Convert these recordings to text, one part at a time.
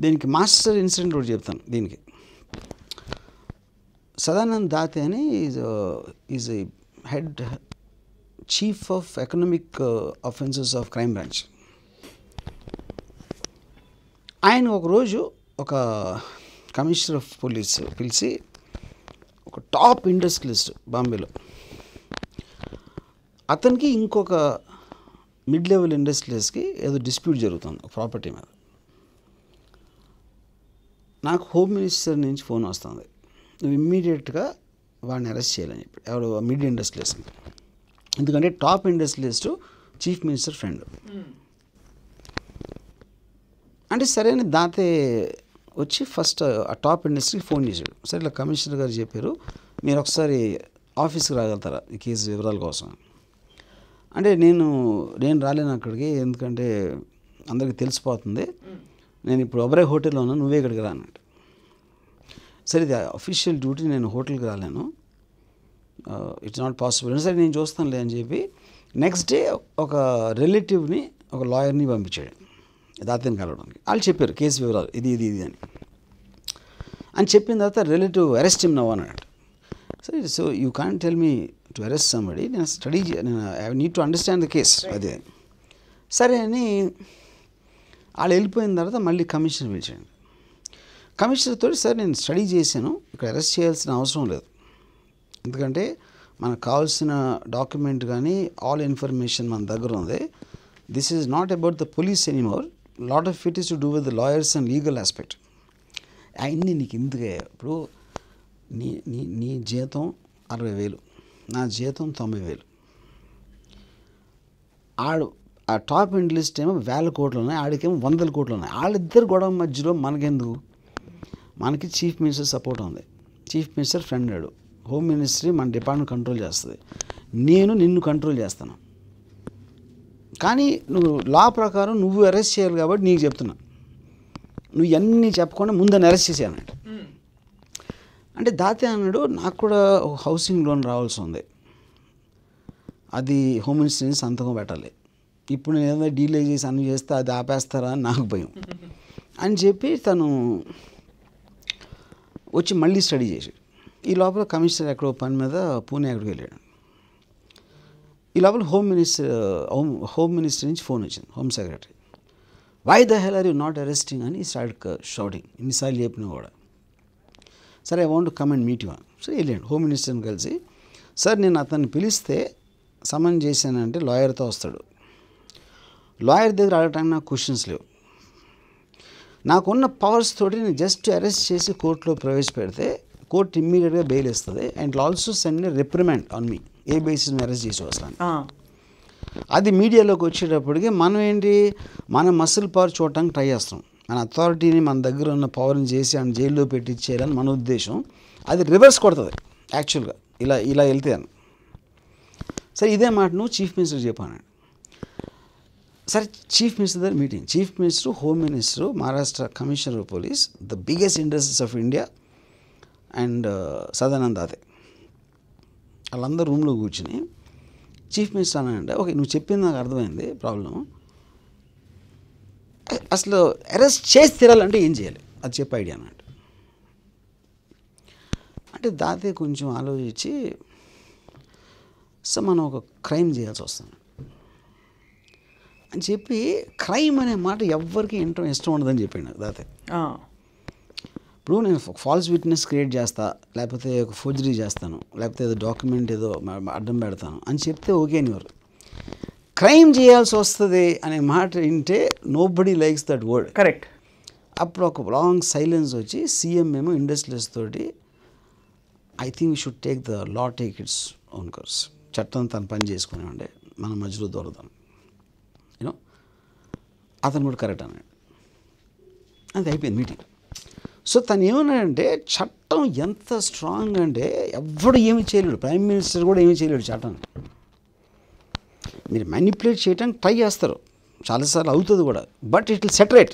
దీనికి master incident కూడా చెప్తాను. దీనికి సదానంద్ దాతే అని is a head chief of economic offences of crime branch. ఆయన ఒకరోజు ఒక కమిషనర్ ఆఫ్ పోలీస్ పిలిచి ఒక టాప్ ఇండస్ట్రియలిస్ట్ బాంబేలో, అతనికి ఇంకొక మిడ్ లెవెల్ ఇండస్ట్రియలిస్ట్కి ఏదో డిస్ప్యూట్ జరుగుతుంది ఒక ప్రాపర్టీ మీద. నాకు హోమ్ మినిస్టర్ నుంచి ఫోన్ వస్తుంది, నువ్వు ఇమ్మీడియట్గా వాడిని అరెస్ట్ చేయాలని చెప్పి. ఎవరు? Mid industrialist. ఎందుకంటే top industrialist chief minister friend. అంటే సరే అని దాతే వచ్చి ఫస్ట్ ఆ టాప్ ఇండస్ట్రీకి ఫోన్ చేశాడు. సరే ఇలా కమిషనర్ గారు చెప్పారు, మీరు ఒకసారి ఆఫీస్కి రాగలుగుతారా ఈ కేసు వివరాల కోసం. అంటే నేను రాలేను అక్కడికి, ఎందుకంటే అందరికీ తెలిసిపోతుంది, నేను ఇప్పుడు ఒబరే హోటల్లో ఉన్నా, నువ్వే ఇక్కడికి రానంటే. సరే ఇది అఫీషియల్ డ్యూటీ, నేను హోటల్కి రాలేను, ఇట్స్ నాట్ పాసిబుల్. సరే నేను చూస్తానులే అని చెప్పి నెక్స్ట్ డే ఒక రిలేటివ్ని, ఒక లాయర్ని పంపించాడు దాతని కలవడానికి. వాళ్ళు చెప్పారు కేసు వివరాలు ఇది అని చెప్పిన తర్వాత రిలేటివ్ అరెస్ట్ హిమ్ నౌ అన్నాడు. సరే so you can't tell me to arrest somebody, నేను స్టడీ, నేను I need to understand the case. అదే సరే అని వాళ్ళు వెళ్ళిపోయిన తర్వాత మళ్ళీ కమిషనర్ పిలిచాడు. కమిషనర్తో సార్ నేను స్టడీ చేశాను, ఇక్కడ అరెస్ట్ చేయాల్సిన అవసరం లేదు, ఎందుకంటే మనకు కావాల్సిన డాక్యుమెంట్ కానీ ఆల్ ఇన్ఫర్మేషన్ మన దగ్గర ఉంది. This is not about the police anymore, lot of it is to do with the lawyers and legal aspect. అవన్నీ నీకు ఎందుకే, ఇప్పుడు నీ జీతం 60,000, నా జీతం 90,000. ఆ టాప్ ఎండ్ లిస్ట్ ఏమో 1,000 కోట్లు ఉన్నాయి, ఆడికేమో 100 కోట్లు ఉన్నాయి. వాళ్ళిద్దరు గొడవ మధ్యలో మనకెందుకు? మనకి చీఫ్ మినిస్టర్ సపోర్ట్ ఉంది, చీఫ్ మినిస్టర్ ఫ్రెండ్ అడు, హోమ్ మినిస్ట్రీ మన డిపార్ట్మెంట్ కంట్రోల్ చేస్తుంది, నేను నిన్ను కంట్రోల్ చేస్తాను. కానీ నువ్వు లా ప్రకారం నువ్వు అరెస్ట్ చేయాలి కాబట్టి నీకు చెప్తున్నా, నువ్వు ఇవన్నీ చెప్పకుండా ముందని అరెస్ట్ చేసేయాలంటే. అంటే దాతే అన్నాడు, నాకు కూడా హౌసింగ్ లోన్ రావాల్సి ఉంది, అది హోమ్ మినిస్టర్ నుంచి సంతకం పెట్టాలి, ఇప్పుడు నేను ఏదైనా డీలే చేసి అన్ని చేస్తే అది ఆపేస్తారా అని నాకు భయం అని చెప్పి తను వచ్చి మళ్ళీ స్టడీ చేశాడు. ఈ లోపల కమిషనర్ ఎక్కడో పని మీద పూణే ఎక్కడికి వెళ్ళాడు. ఈ లోపల హోమ్ మినిస్టర్ నుంచి ఫోన్ వచ్చింది, home secretary, why the hell are you not arresting అని స్టార్ట్ షౌటింగ్. ఇన్నిసార్లు చెప్పినా కూడా. సరే I want to come and meet you అని. సో వెళ్ళాడు హోమ్ మినిస్టర్ని కలిసి, సార్ నేను అతన్ని పిలిస్తే సమన్ చేశానంటే లాయర్తో వస్తాడు, లాయర్ దగ్గర అడగటానికి నాకు క్వశ్చన్స్ లేవు, నాకున్న పవర్స్ తోటి నేను జస్ట్ అరెస్ట్ చేసి కోర్టులో ప్రవేశపెడితే కోర్టు ఇమ్మీడియట్గా బెయిల్ ఇస్తుంది, and also send reprimand on me, ఏ బేసిస్ అరెస్ట్ చేసి వస్తాను. అది మీడియాలోకి వచ్చేటప్పటికి మనం ఏంటి, మన మసిల్ పవర్ చూడటానికి ట్రై చేస్తాం, మన అథారిటీని మన దగ్గర ఉన్న పవర్ని చేసి ఆయన జైల్లో పెట్టించేయాలని మన ఉద్దేశం. అది రివర్స్ కొడుతుంది యాక్చువల్గా, ఇలా వెళ్తే అని. సరే ఇదే మాట నువ్వు చీఫ్ మినిస్టర్ చెప్పాను. సరే చీఫ్ మినిస్టర్ దగ్గర meeting, chief minister, home minister, Maharashtra commissioner of police, the biggest industries of India and Sadanand Date, వాళ్ళందరూ రూమ్లో కూర్చుని చీఫ్ మినిస్టర్ అన్నాడంటే, ఓకే నువ్వు చెప్పింది నాకు అర్థమైంది ప్రాబ్లం, అసలు అరెస్ట్ చేసి తీరాలంటే ఏం చేయాలి అది చెప్పి ఐడియా అన్నట్టు. అంటే దాతే కొంచెం ఆలోచించి, సో మనం ఒక క్రైమ్ చేయాల్సి వస్తుంది అని చెప్పి, క్రైమ్ అనే మాట ఎవ్వరికి ఇష్టం ఉండదని చెప్పాడు దాతే. ఇప్పుడు నేను ఫాల్స్ విట్నెస్ క్రియేట్ చేస్తా, లేకపోతే ఒక ఫోర్జరీ చేస్తాను, లేకపోతే ఏదో డాక్యుమెంట్ ఏదో అడ్డం పెడతాను అని చెప్తే ఓకే అనేవారు. క్రైమ్ చేయాల్సి వస్తుంది అనే మాట వింటే nobody likes that word. Correct. అప్పుడు ఒక లాంగ్ సైలెన్స్ వచ్చి సీఎం ఏమో ఇండస్ట్రియల్స్ తోటి, I think we should take the law take its own course, చట్టం తను పని చేసుకునే ఉండే మన మధ్యలో దొరదాం, యూనో. అతను కూడా కరెక్ట్ అన్నాడు. అది అయిపోయింది మీటింగ్. సో తను ఏమన్నాడంటే, చట్టం ఎంత స్ట్రాంగ్ అంటే ఎవడు ఏమి చేయలేడు, ప్రైమ్ మినిస్టర్ కూడా ఏమీ చేయలేడు చట్టాన్ని. మీరు మ్యానిపులేట్ చేయడానికి ట్రై చేస్తారు, చాలాసార్లు అవుతుంది కూడా, బట్ ఇట్ విల్ సెటరేట్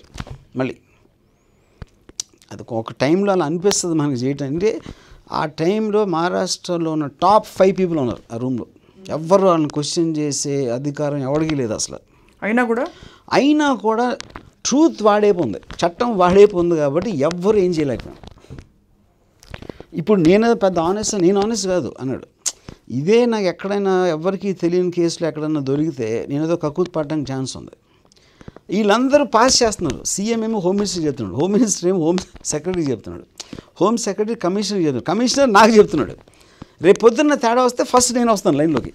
మళ్ళీ. అది ఒక టైంలో అలా అనిపిస్తుంది మనకి చేయటం. అంటే ఆ టైంలో మహారాష్ట్రలో ఉన్న టాప్ 5 పీపుల్ ఉన్నారు ఆ రూమ్లో, ఎవ్వరు వాళ్ళని క్వశ్చన్ చేసే అధికారం ఎవరికి లేదు అసలు. అయినా కూడా ట్రూత్ వాడేపు ఉంది, చట్టం వాడేపు ఉంది కాబట్టి ఎవ్వరు ఏం చేయలేకపోయాం. ఇప్పుడు నేను పెద్ద ఆనెస్ట్, నేను ఆనెస్ట్ కాదు అన్నాడు. ఇదే నాకు ఎక్కడైనా ఎవరికి తెలియని కేసులు ఎక్కడైనా దొరికితే నేను ఏదో కక్కుతు పడడానికి ఛాన్స్ ఉంది. వీళ్ళందరూ పాస్ చేస్తున్నారు. సీఎం ఏమో హోమ్ మినిస్టర్ చెప్తున్నాడు, హోమ్ మినిస్టర్ ఏమో హోమ్ సెక్రటరీ చెప్తున్నాడు, హోమ్ సెక్రటరీ కమిషనర్ చెప్తున్నాడు, కమిషనర్ నాకు చెప్తున్నాడు. రేపు పొద్దున్న తేడా వస్తే ఫస్ట్ నేను వస్తాను లైన్లోకి.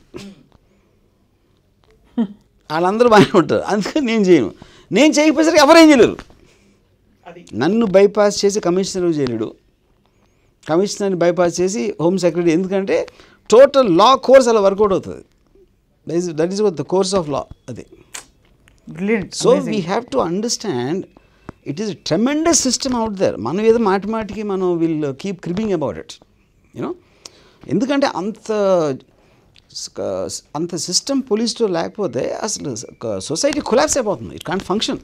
వాళ్ళందరూ బాగానే ఉంటారు, అందుకని నేను చేయను. నేను చేయకపోయేసరికి ఎవరేం చేయలేరు. నన్ను బైపాస్ చేసి కమిషనర్ చేయలేడు, కమిషనర్ని బైపాస్ చేసి హోమ్ సెక్రటరీ. ఎందుకంటే టోటల్ లా కోర్స్ అలా వర్కౌట్ అవుతుంది. That is the course of law అది. So we have to understand it is tremendous system out there. మనం ఏదో మాటికి మనం will keep creeping about it, you know. ఎందుకంటే అంత సిస్టమ్ పోలీస్లో లేకపోతే అసలు సొసైటీ కొలాప్స్ అయిపోతుంది. It can't function.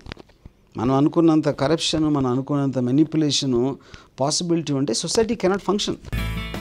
మనం అనుకున్నంత కరప్షన్, మనం అనుకున్నంత మెనిపులేషను పాసిబిలిటీ ఉంటే సొసైటీ కెనాట్ ఫంక్షన్.